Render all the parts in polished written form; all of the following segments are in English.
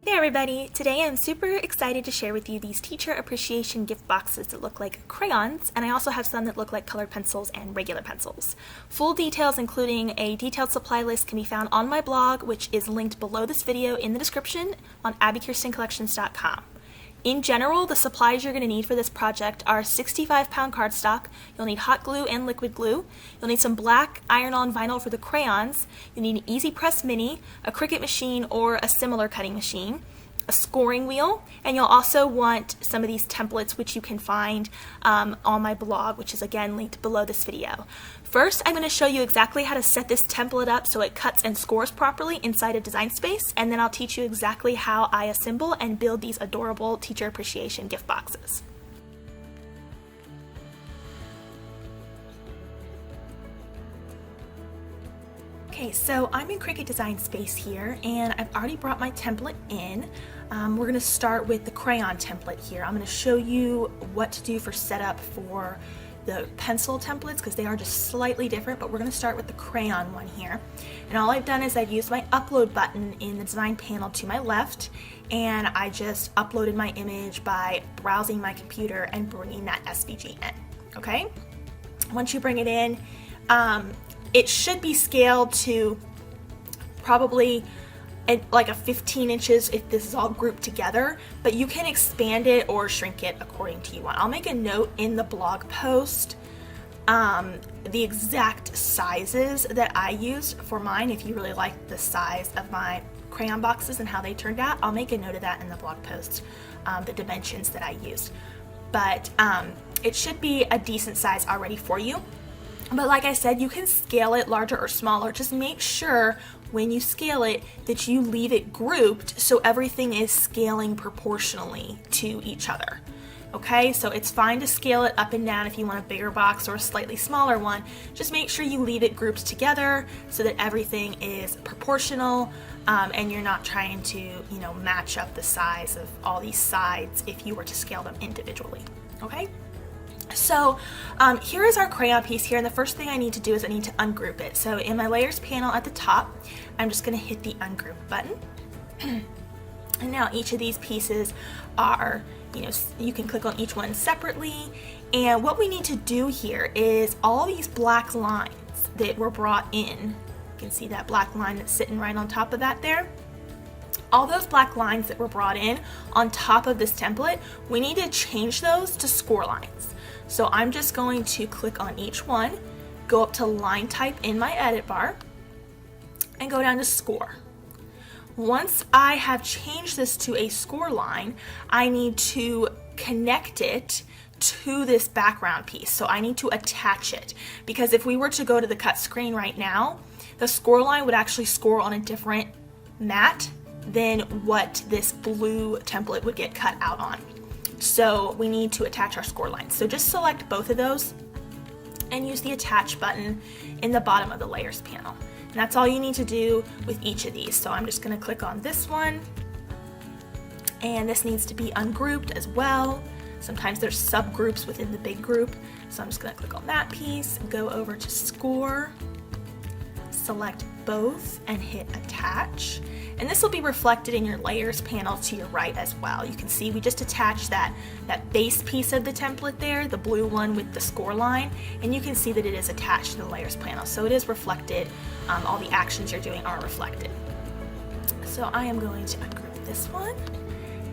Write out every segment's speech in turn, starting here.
Hey everybody! Today I'm super excited to share with you these teacher appreciation gift boxes that look like crayons, and I also have some that look like colored pencils and regular pencils. Full details including a detailed supply list can be found on my blog, which is linked below this video in the description on abbikirstencollections.com. In general, the supplies you're going to need for this project are 65-pound cardstock, you'll need hot glue and liquid glue, you'll need some black iron-on vinyl for the crayons, you'll need an EasyPress Mini, a Cricut machine or a similar cutting machine, a scoring wheel, and you'll also want some of these templates which you can find on my blog, which is again linked below this video. First, I'm going to show you exactly how to set this template up so it cuts and scores properly inside a design space, and then I'll teach you exactly how I assemble and build these adorable teacher appreciation gift boxes. Okay, so I'm in Cricut Design Space here, and I've already brought my template in. We're going to start with the crayon template here. I'm going to show you what to do for setup for the pencil templates because they are just slightly different, but we're going to start with the crayon one here. And all I've done is I've used my upload button in the design panel to my left, and I just uploaded my image by browsing my computer and bringing that SVG in. Okay? Once you bring it in, it should be scaled to probably like a 15 inches if this is all grouped together, but you can expand it or shrink it according to you want. I'll make a note in the blog post the exact sizes that I used for mine. If you really like the size of my crayon boxes and how they turned out, I'll make a note of that in the blog post, the dimensions that I used. But it should be a decent size already for you. But like I said, you can scale it larger or smaller. Just make sure when you scale it that you leave it grouped so everything is scaling proportionally to each other. Okay, so it's fine to scale it up and down if you want a bigger box or a slightly smaller one. Just make sure you leave it grouped together so that everything is proportional and you're not trying to, match up the size of all these sides if you were to scale them individually. Okay? So here is our crayon piece here, and the first thing I need to do is I need to ungroup it. So in my layers panel at the top, I'm just going to hit the ungroup button. And now each of these pieces are, you can click on each one separately. And what we need to do here is all these black lines that were brought in, you can see that black line that's sitting right on top of that there. All those black lines that were brought in on top of this template, we need to change those to score lines. So I'm just going to click on each one, go up to line type in my edit bar, and go down to score. Once I have changed this to a score line, I need to connect it to this background piece. So I need to attach it, because if we were to go to the cut screen right now, the score line would actually score on a different mat than what this blue template would get cut out on. So we need to attach our score lines. So just select both of those and use the attach button in the bottom of the layers panel. And that's all you need to do with each of these. So I'm just going to click on this one, and this needs to be ungrouped as well. Sometimes there's subgroups within the big group. So I'm just going to click on that piece, go over to score, select both and hit attach. And this will be reflected in your layers panel to your right as well. You can see we just attached that base piece of the template there, the blue one with the score line, and you can see that it is attached to the layers panel. So it is reflected, all the actions you're doing are reflected. So I am going to ungroup this one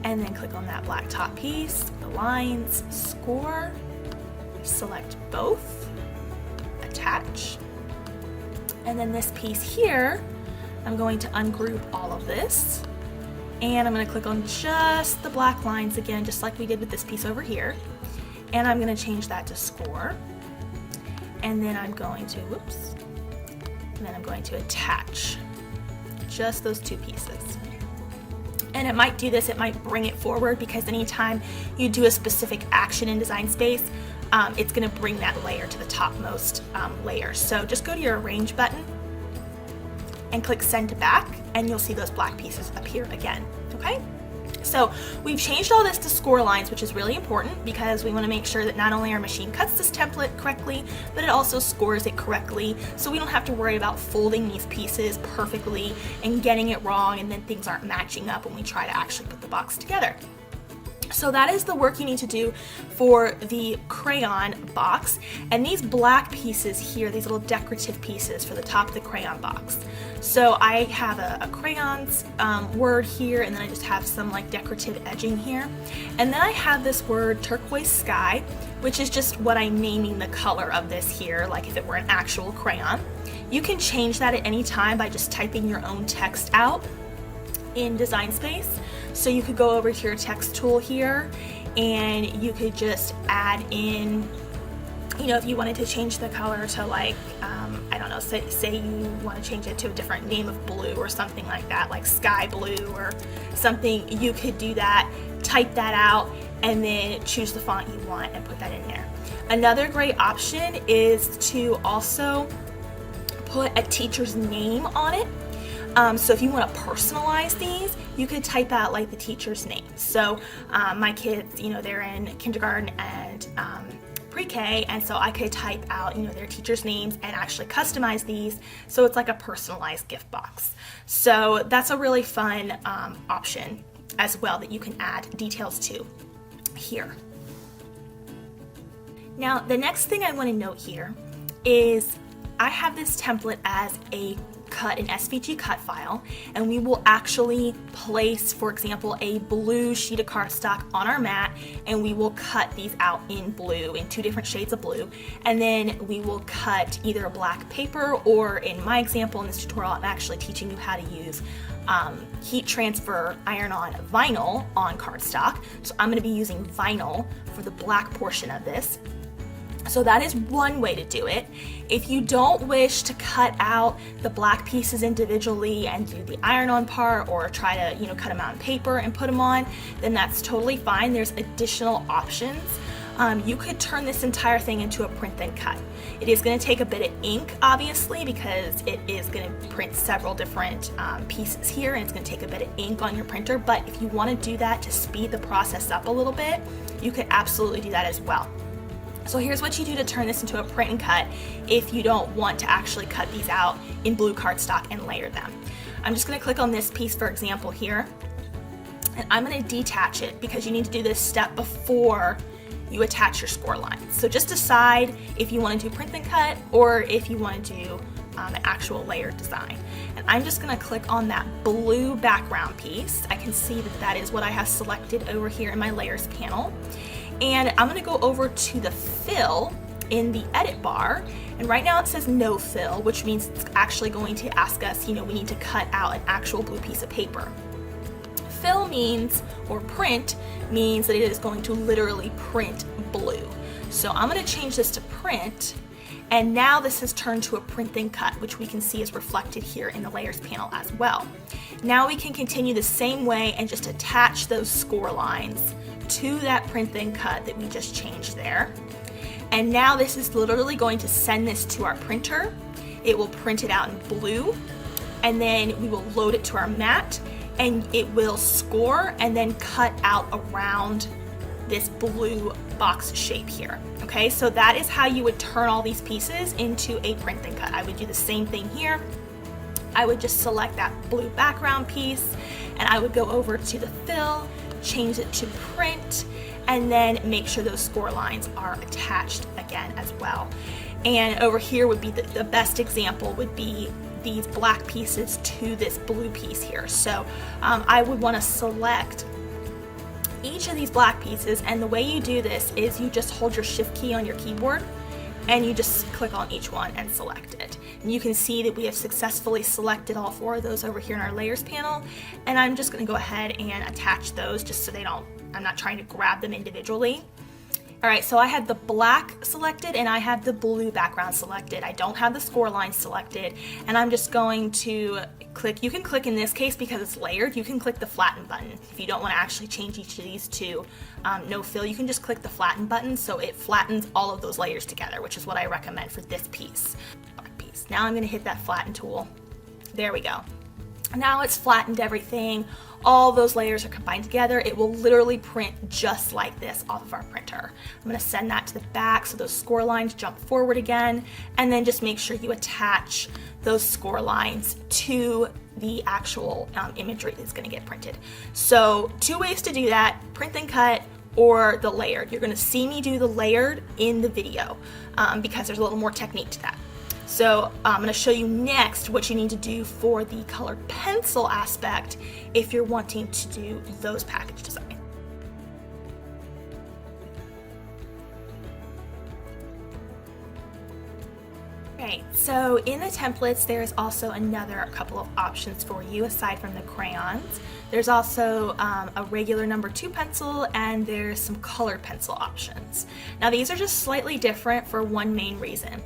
and then click on that black top piece, the lines, score, select both, attach. And then this piece here, I'm going to ungroup all of this, and I'm going to click on just the black lines again, just like we did with this piece over here, and I'm going to change that to score, and then I'm going to, and then I'm going to attach just those two pieces. And it might do this, it might bring it forward, because anytime you do a specific action in Design Space, it's going to bring that layer to the topmost layer. So just go to your Arrange button and click Send to Back, and you'll see those black pieces appear again. Okay? So we've changed all this to score lines, which is really important because we want to make sure that not only our machine cuts this template correctly, but it also scores it correctly, so we don't have to worry about folding these pieces perfectly and getting it wrong, and then things aren't matching up when we try to actually put the box together. So that is the work you need to do for the crayon box. And these black pieces here, these little decorative pieces for the top of the crayon box. So I have a crayons word here, and then I just have some like decorative edging here. And then I have this word turquoise sky, which is just what I'm naming the color of this here, like if it were an actual crayon. You can change that at any time by just typing your own text out in Design Space. So you could go over to your text tool here and you could just add in, you know, if you wanted to change the color to like, I don't know, say you want to change it to a different name of blue or something like that, like sky blue or something, you could do that, type that out, and then choose the font you want and put that in there. Another great option is to also put a teacher's name on it. So if you want to personalize these, you could type out like the teacher's name. So my kids, you know, they're in kindergarten and pre-K, and so I could type out, you know, their teachers' names and actually customize these so it's like a personalized gift box. So that's a really fun option as well that you can add details to here. Now the next thing I want to note here is I have this template as an SVG cut file, and we will actually place, for example, a blue sheet of cardstock on our mat, and we will cut these out in blue, in 2 different shades of blue, and then we will cut either a black paper, or in my example in this tutorial I'm actually teaching you how to use heat transfer iron-on vinyl on cardstock. So I'm going to be using vinyl for the black portion of this. So that is one way to do it. If you don't wish to cut out the black pieces individually and do the iron-on part, or try to, you know, cut them out in paper and put them on, then that's totally fine. There's additional options. You could turn this entire thing into a print then cut. It is going to take a bit of ink, obviously, because it is going to print several different pieces here, and it's going to take a bit of ink on your printer. But if you want to do that to speed the process up a little bit, you could absolutely do that as well. So here's what you do to turn this into a print and cut if you don't want to actually cut these out in blue cardstock and layer them. I'm just going to click on this piece, for example, here, and I'm going to detach it because you need to do this step before you attach your score lines. So just decide if you want to do print and cut or if you want to do an actual layered design. And I'm just going to click on that blue background piece. I can see that that is what I have selected over here in my layers panel. And I'm going to go over to the fill in the edit bar, and right now it says no fill, which means it's actually going to ask us, you know, we need to cut out an actual blue piece of paper. Fill means, or print means, that it is going to literally print blue. So I'm going to change this to print, and now this has turned to a print then cut, which we can see is reflected here in the layers panel as well. Now we can continue the same way and just attach those score lines to that print then cut that we just changed there. And now this is literally going to send this to our printer. It will print it out in blue, and then we will load it to our mat, and it will score and then cut out around this blue box shape here. Okay, so that is how you would turn all these pieces into a print then cut. I would do the same thing here. I would just select that blue background piece, and I would go over to the fill, change it to print, and then make sure those score lines are attached again as well. And over here would be the best example would be these black pieces to this blue piece here. So I would want to select each of these black pieces, and the way you do this is you just hold your shift key on your keyboard and you just click on each one and select it. And you can see that we have successfully selected all 4 of those over here in our layers panel, and I'm just going to go ahead and attach those just so I'm not trying to grab them individually. Alright, so I have the black selected and I have the blue background selected. I don't have the score line selected, and I'm just going to click. You can click in this case because it's layered. You can click the flatten button. If you don't want to actually change each of these to no fill, you can just click the flatten button so it flattens all of those layers together, which is what I recommend for this piece. Now I'm going to hit that flatten tool. There we go. Now it's flattened everything all those layers are combined together, it will literally print just like this off of our printer. I'm going to send that to the back so those score lines jump forward again, and then just make sure you attach those score lines to the actual imagery that's going to get printed. So 2 ways to do that: print and cut or the layered. You're going to see me do the layered in the video because there's a little more technique to that. So I'm going to show you next what you need to do for the colored pencil aspect if you're wanting to do those package designs. Okay, so in the templates, there's also another couple of options for you aside from the crayons. There's also a regular number 2 pencil, and there's some colored pencil options. Now these are just slightly different for one main reason.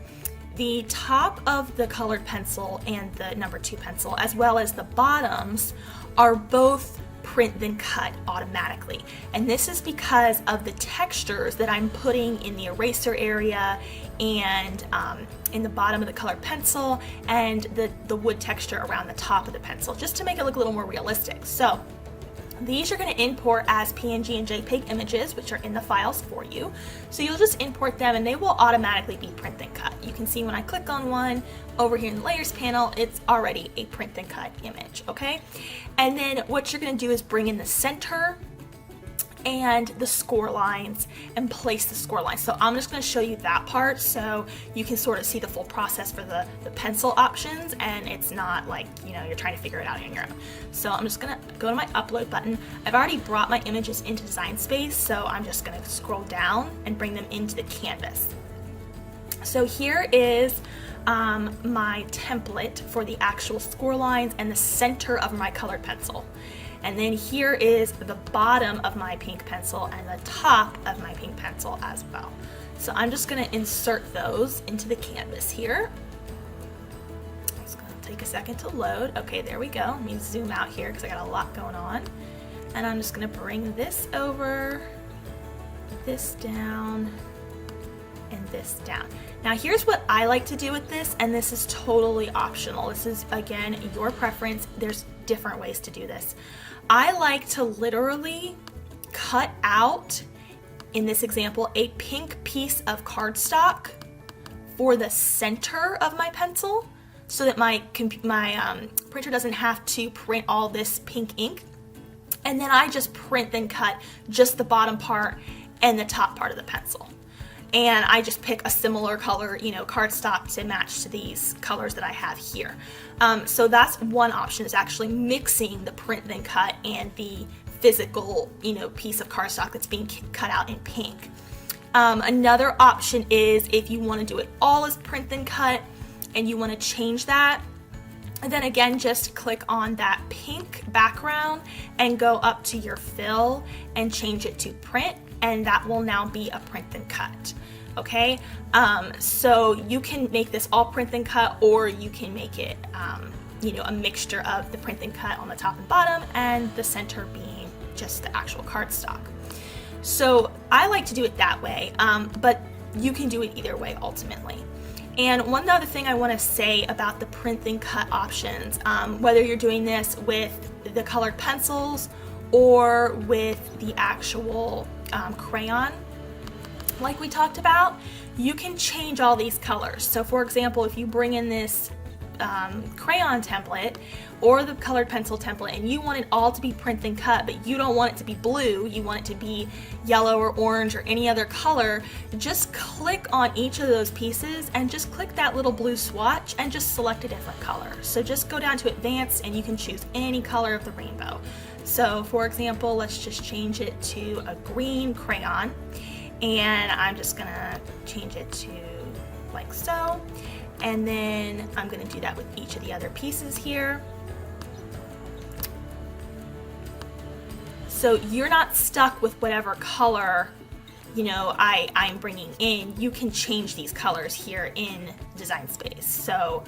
The top of the colored pencil and the number 2 pencil, as well as the bottoms, are both print then cut automatically. And this is because of the textures that I'm putting in the eraser area and in the bottom of the colored pencil, and the wood texture around the top of the pencil, just to make it look a little more realistic. So these you're going to import as PNG and JPEG images, which are in the files for you. So you'll just import them and they will automatically be print and cut. You can see when I click on one over here in the layers panel, it's already a print and cut image, okay? And then what you're going to do is bring in the center and the score lines and place the score lines. So I'm just going to show you that part so you can sort of see the full process for the pencil options, and it's not like, you know, you're trying to figure it out on your own. So I'm just going to go to my upload button. I've already brought my images into Design Space, so I'm just going to scroll down and bring them into the canvas. So here is my template for the actual score lines and the center of my colored pencil. And then here is the bottom of my pink pencil and the top of my pink pencil as well. So I'm just going to insert those into the canvas here. It's going to take a second to load. Okay, there we go. Let me zoom out here because I got a lot going on. And I'm just going to bring this over, this down, and this down. Now here's what I like to do with this, and this is totally optional. This is, again, your preference. There's different ways to do this. I like to literally cut out, in this example, a pink piece of cardstock for the center of my pencil so that my printer doesn't have to print all this pink ink. And then I just print then cut just the bottom part and the top part of the pencil. And I just pick a similar color, you know, cardstock to match to these colors that I have here. So that's one option, is actually mixing the print then cut and the physical, you know, piece of cardstock that's being cut out in pink. Another option is if you want to do it all as print then cut and you want to change that, and then again, just click on that pink background and go up to your fill and change it to print, and that will now be a print then cut. Okay, so you can make this all print then cut, or you can make it, you know, a mixture of the print then cut on the top and bottom, and the center being just the actual cardstock. So I like to do it that way, but you can do it either way ultimately. And one other thing I want to say about the print then cut options, whether you're doing this with the colored pencils or with the actual crayon, like we talked about, you can change all these colors. So for example, if you bring in this crayon template or the colored pencil template and you want it all to be print then cut, but you don't want it to be blue, you want it to be yellow or orange or any other color, just click on each of those pieces and just click that little blue swatch and just select a different color. So just go down to advanced and you can choose any color of the rainbow. So for example, let's just change it to a green crayon, and I'm just gonna change it to like so, and then I'm gonna do that with each of the other pieces here. So you're not stuck with whatever color, you know, I'm bringing in. You can change these colors here in Design Space. So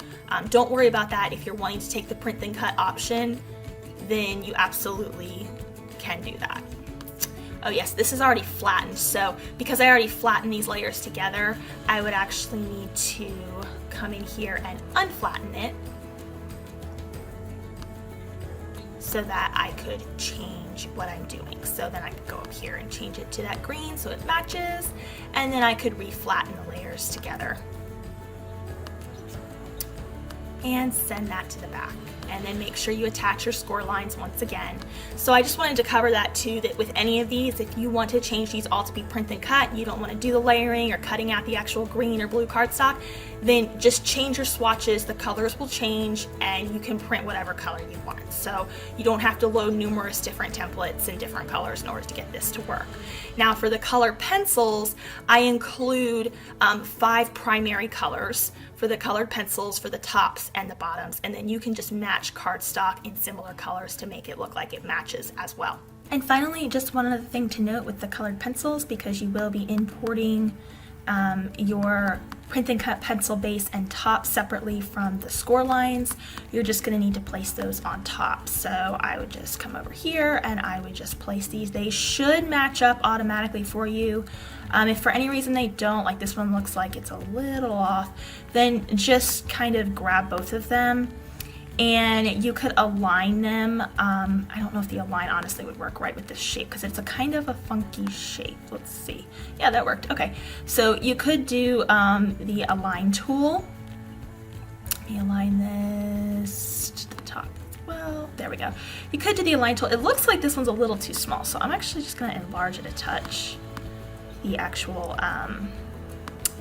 don't worry about that. If you're wanting to take the print then cut option, then you absolutely can do that. Oh yes, this is already flattened, so because I already flattened these layers together, I would actually need to come in here and unflatten it so that I could change what I'm doing. So then I could go up here and change it to that green so it matches, and then I could reflatten the layers together and send that to the back. And then make sure you attach your score lines once again. So I just wanted to cover that too, that with any of these, if you want to change these all to be print and cut, you don't want to do the layering or cutting out the actual green or blue cardstock, then just change your swatches, the colors will change, and you can print whatever color you want. So you don't have to load numerous different templates in different colors in order to get this to work. Now for the colored pencils, I include 5 primary colors for the colored pencils for the tops and the bottoms, and then you can just match cardstock in similar colors to make it look like it matches as well. And finally, just one other thing to note with the colored pencils, because you will be importing your print and cut pencil base and top separately from the score lines, you're just going to need to place those on top. So I would just come over here and I would just place these. They should match up automatically for you. If for any reason they don't, like this one looks like it's a little off, then just kind of grab both of them and you could align them. I don't know if the align honestly would work right with this shape because it's a kind of a funky shape. Let's see. Yeah, that worked. Okay, so you could do the align tool. Let me align this to the top as well. There we go. You could do the align tool. It looks like this one's a little too small, so I'm actually just going to enlarge it a touch. The actual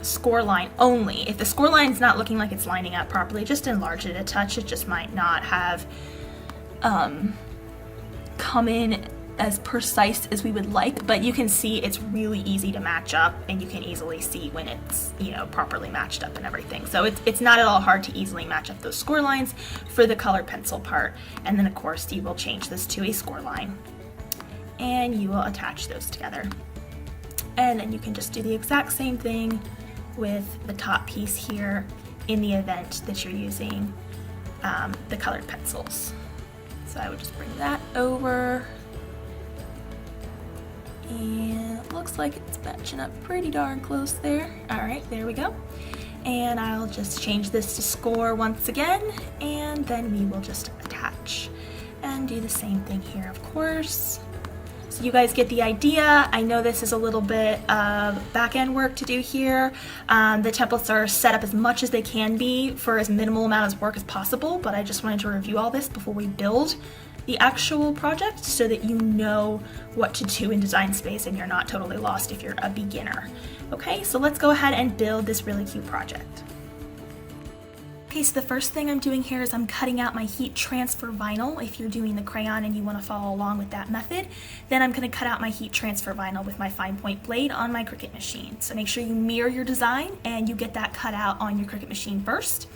score line only. If the score line is not looking like it's lining up properly, just enlarge it a touch. It just might not have come in as precise as we would like, but you can see it's really easy to match up, and you can easily see when it's, you know, properly matched up and everything. So it's not at all hard to easily match up those score lines for the colored pencil part. And then of course you will change this to a score line and you will attach those together. And then you can just do the exact same thing with the top piece here in the event that you're using the colored pencils. So I would just bring that over, and it looks like it's matching up pretty darn close there. All right, there we go. And I'll just change this to score once again, and then we will just attach and do the same thing here, of course. So you guys get the idea. I know this is a little bit of back-end work to do here. The templates are set up as much as they can be for as minimal amount of work as possible, but I just wanted to review all this before we build the actual project so that you know what to do in Design Space and you're not totally lost if you're a beginner. Okay, so let's go ahead and build this really cute project. Okay, so the first thing I'm doing here is I'm cutting out my heat transfer vinyl. If you're doing the crayon and you want to follow along with that method, then I'm going to cut out my heat transfer vinyl with my fine point blade on my Cricut machine. So make sure you mirror your design and you get that cut out on your Cricut machine first.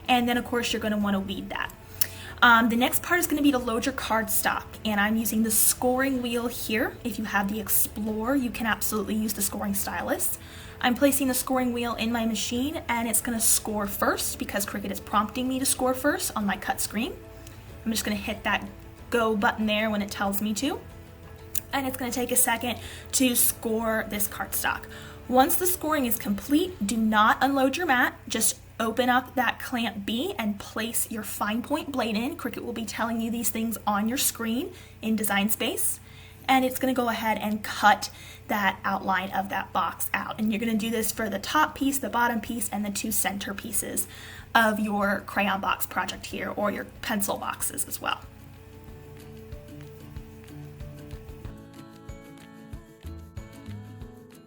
And then of course you're going to want to weed that. The next part is going to be to load your cardstock, and I'm using the scoring wheel here. If you have the Explorer, you can absolutely use the scoring stylus. I'm placing the scoring wheel in my machine, and it's going to score first because Cricut is prompting me to score first on my cut screen. I'm just going to hit that go button there when it tells me to, and it's going to take a second to score this cardstock. Once the scoring is complete, do not unload your mat. Just open up that clamp B and place your fine point blade in. Cricut will be telling you these things on your screen in Design Space. And it's going to go ahead and cut that outline of that box out. And you're going to do this for the top piece, the bottom piece, and the 2 center pieces of your crayon box project here, or your pencil boxes as well.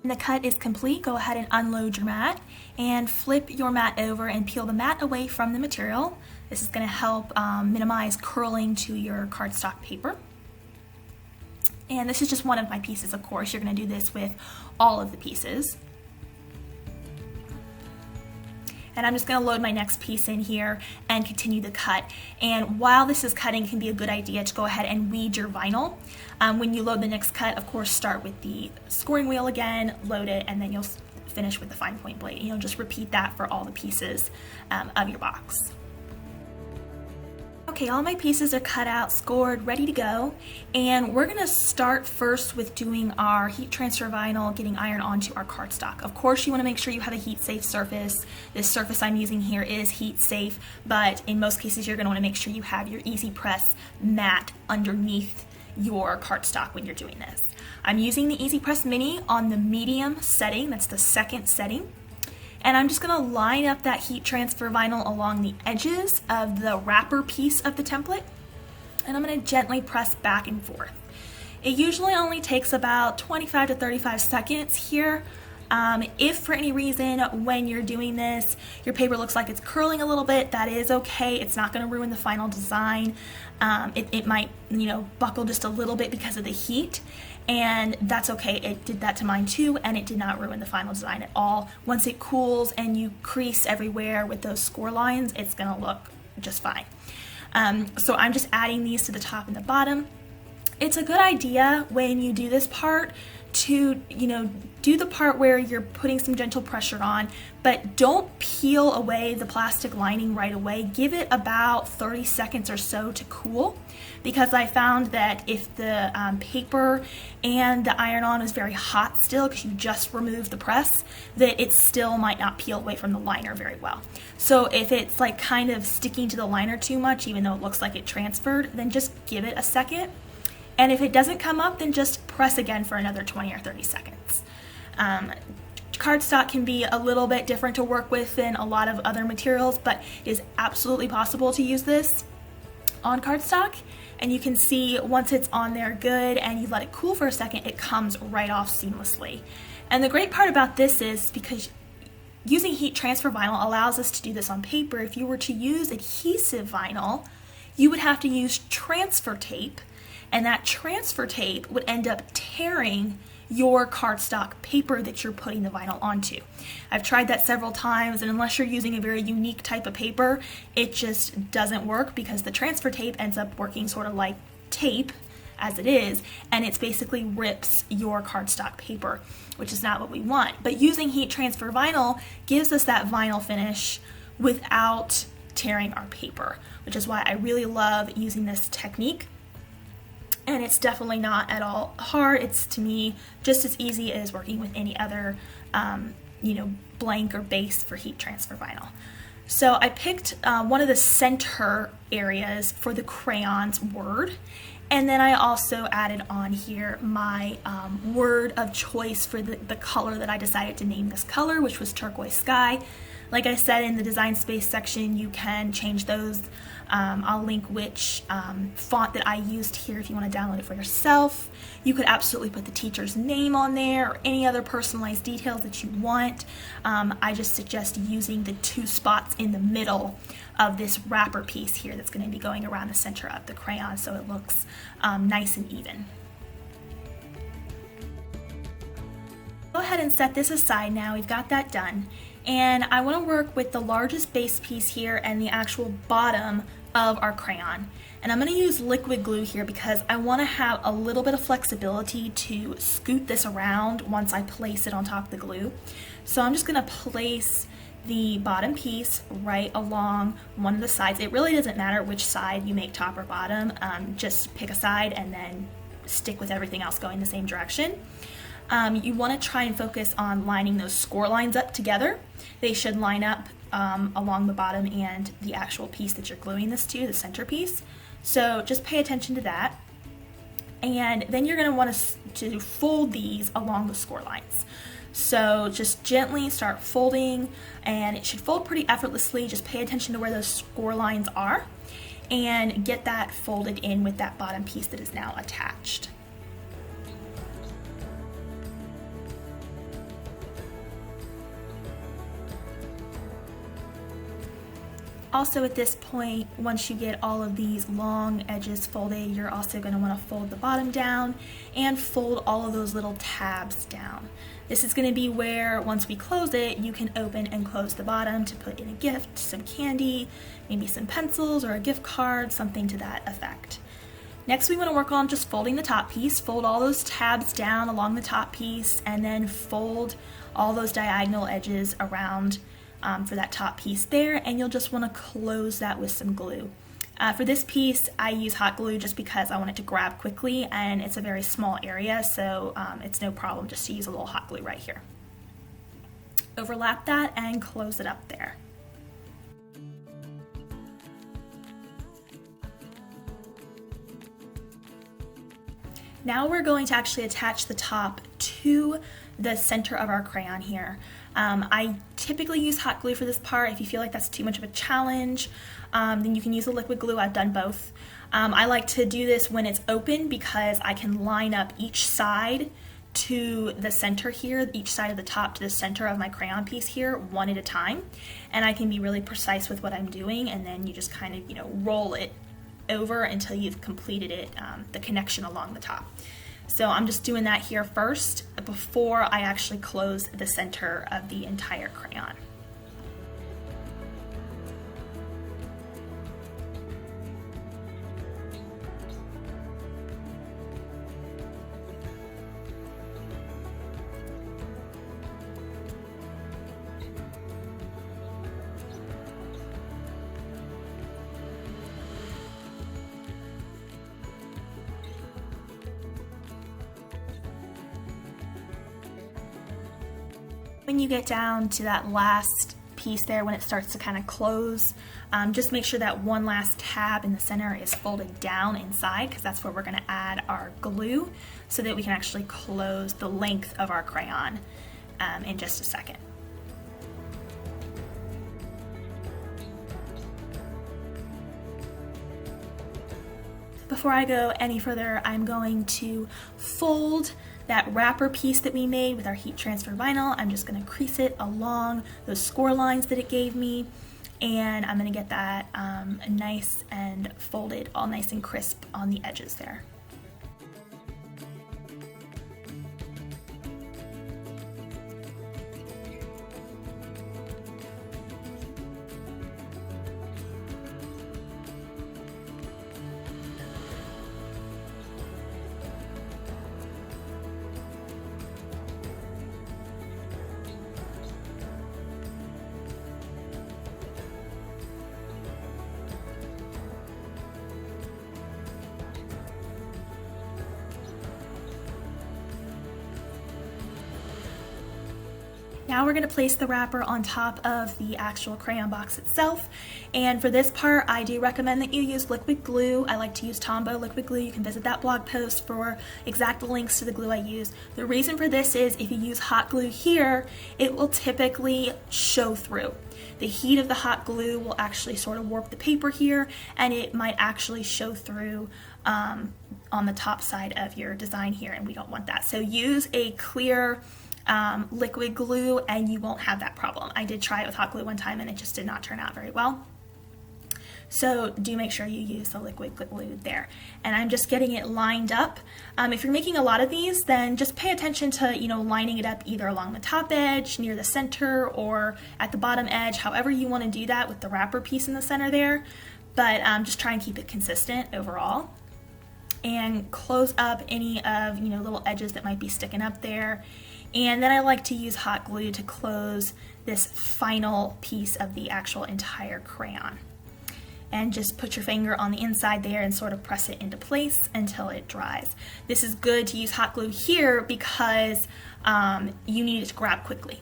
When the cut is complete, go ahead and unload your mat and flip your mat over and peel the mat away from the material. This is going to help minimize curling to your cardstock paper. And this is just one of my pieces, of course. You're going to do this with all of the pieces. And I'm just going to load my next piece in here and continue the cut. And while this is cutting, it can be a good idea to go ahead and weed your vinyl. When you load the next cut, of course, start with the scoring wheel again, load it, and then you'll finish with the fine point blade. You'll just repeat that for all the pieces of your box. Okay, all my pieces are cut out, scored, ready to go, and we're gonna start first with doing our heat transfer vinyl, getting iron onto our cardstock. Of course, you wanna make sure you have a heat safe surface. This surface I'm using here is heat safe, but in most cases, you're gonna wanna make sure you have your EasyPress mat underneath your cardstock when you're doing this. I'm using the EasyPress Mini on the medium setting, that's the second setting. And I'm just gonna line up that heat transfer vinyl along the edges of the wrapper piece of the template, and I'm gonna gently press back and forth. It usually only takes about 25 to 35 seconds here. If for any reason when you're doing this, your paper looks like it's curling a little bit, that is okay. It's not gonna ruin the final design. It might, buckle just a little bit because of the heat, and that's okay. It did that to mine too, and it did not ruin the final design at all. Once it cools and you crease everywhere with those score lines, it's gonna look just fine. So I'm just adding these to the top and the bottom. It's a good idea when you do this part to, do the part where you're putting some gentle pressure on, but don't peel away the plastic lining right away. Give it about 30 seconds or so to cool, because I found that if the paper and the iron-on is very hot still, because you just removed the press, that it still might not peel away from the liner very well. So if it's like kind of sticking to the liner too much, even though it looks like it transferred, then just give it a second. And if it doesn't come up, then just press again for another 20 or 30 seconds. Cardstock can be a little bit different to work with than a lot of other materials, but it is absolutely possible to use this on cardstock. And you can see once it's on there good and you let it cool for a second, it comes right off seamlessly. And the great part about this is because using heat transfer vinyl allows us to do this on paper. If you were to use adhesive vinyl, you would have to use transfer tape, and that transfer tape would end up tearing your cardstock paper that you're putting the vinyl onto. I've tried that several times, and unless you're using a very unique type of paper, it just doesn't work, because the transfer tape ends up working sort of like tape as it is, and it basically rips your cardstock paper, which is not what we want. But using heat transfer vinyl gives us that vinyl finish without tearing our paper, which is why I really love using this technique. And it's definitely not at all hard. It's, to me, just as easy as working with any other, blank or base for heat transfer vinyl. So I picked one of the center areas for the crayon's word. And then I also added on here my word of choice for the color that I decided to name this color, which was turquoise sky. Like I said, in the design space section, you can change those. I'll link which font that I used here if you want to download it for yourself. You could absolutely put the teacher's name on there or any other personalized details that you want. I just suggest using the two spots in the middle of this wrapper piece here that's going to be going around the center of the crayon, so it looks nice and even. Go ahead and set this aside now. We've got that done. And I want to work with the largest base piece here and the actual bottom of our crayon. And I'm going to use liquid glue here because I want to have a little bit of flexibility to scoot this around once I place it on top of the glue. So I'm just going to place the bottom piece right along one of the sides. It really doesn't matter which side you make top or bottom. Just pick a side and then stick with everything else going the same direction. You want to try and focus on lining those score lines up together. They should line up along the bottom and the actual piece that you're gluing this to, the centerpiece. So just pay attention to that. And then you're going to want to fold these along the score lines. So just gently start folding, and it should fold pretty effortlessly. Just pay attention to where those score lines are and get that folded in with that bottom piece that is now attached. Also, at this point, once you get all of these long edges folded, you're also going to want to fold the bottom down and fold all of those little tabs down. This is going to be where, once we close it, you can open and close the bottom to put in a gift, some candy, maybe some pencils or a gift card, something to that effect. Next, we want to work on just folding the top piece. Fold all those tabs down along the top piece, and then fold all those diagonal edges around for that top piece there, and you'll just want to close that with some glue. For this piece, I use hot glue just because I want it to grab quickly, and it's a very small area, so it's no problem just to use a little hot glue right here. Overlap that and close it up there. Now we're going to actually attach the top to the center of our crayon here. I typically use hot glue for this part. If you feel like that's too much of a challenge, then you can use a liquid glue. I've done both. I like to do this when it's open because I can line up each side to the center here, each side of the top to the center of my crayon piece here, one at a time. And I can be really precise with what I'm doing, and then you just kind of, roll it over until you've completed it, the connection along the top. So I'm just doing that here first before I actually close the center of the entire crayon. When you get down to that last piece there, when it starts to kind of close, just make sure that one last tab in the center is folded down inside, because that's where we're going to add our glue so that we can actually close the length of our crayon in just a second. Before I go any further, I'm going to fold that wrapper piece that we made with our heat transfer vinyl. I'm just going to crease it along those score lines that it gave me, and I'm going to get that nice and folded, all nice and crisp on the edges there. Now we're going to place the wrapper on top of the actual crayon box itself, and for this part I do recommend that you use liquid glue. I like to use Tombow liquid glue. You can visit that blog post for exact links to the glue I use. The reason for this is if you use hot glue here, it will typically show through. The heat of the hot glue will actually sort of warp the paper here, and it might actually show through on the top side of your design here, and we don't want that. So use a clear liquid glue and you won't have that problem. I did try it with hot glue one time and it just did not turn out very well. So do make sure you use the liquid glue there. And I'm just getting it lined up. If you're making a lot of these, then just pay attention to, lining it up either along the top edge, near the center, or at the bottom edge, however you want to do that with the wrapper piece in the center there. But just try and keep it consistent overall. And close up any of, little edges that might be sticking up there. And then I like to use hot glue to close this final piece of the actual entire crayon. And just put your finger on the inside there and sort of press it into place until it dries. This is good to use hot glue here because you need it to grab quickly.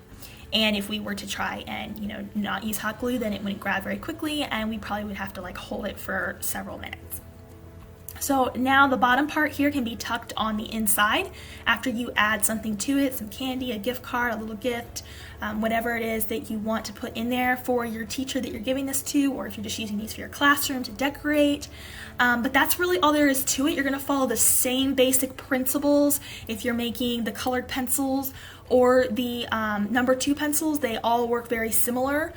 And if we were to try and not use hot glue, then it wouldn't grab very quickly and we probably would have to hold it for several minutes. So now the bottom part here can be tucked on the inside after you add something to it, some candy, a gift card, a little gift, whatever it is that you want to put in there for your teacher that you're giving this to, or if you're just using these for your classroom to decorate. But that's really all there is to it. You're going to follow the same basic principles if you're making the colored pencils or the number 2 pencils. They all work very similar.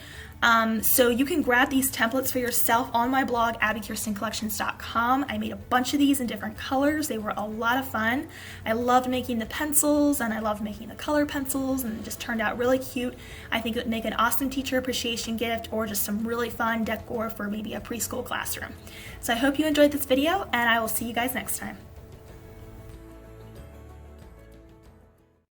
So you can grab these templates for yourself on my blog, AbbiKirstenCollections.com. I made a bunch of these in different colors. They were a lot of fun. I loved making the pencils and I loved making the color pencils, and it just turned out really cute. I think it would make an awesome teacher appreciation gift or just some really fun decor for maybe a preschool classroom. So I hope you enjoyed this video and I will see you guys next time.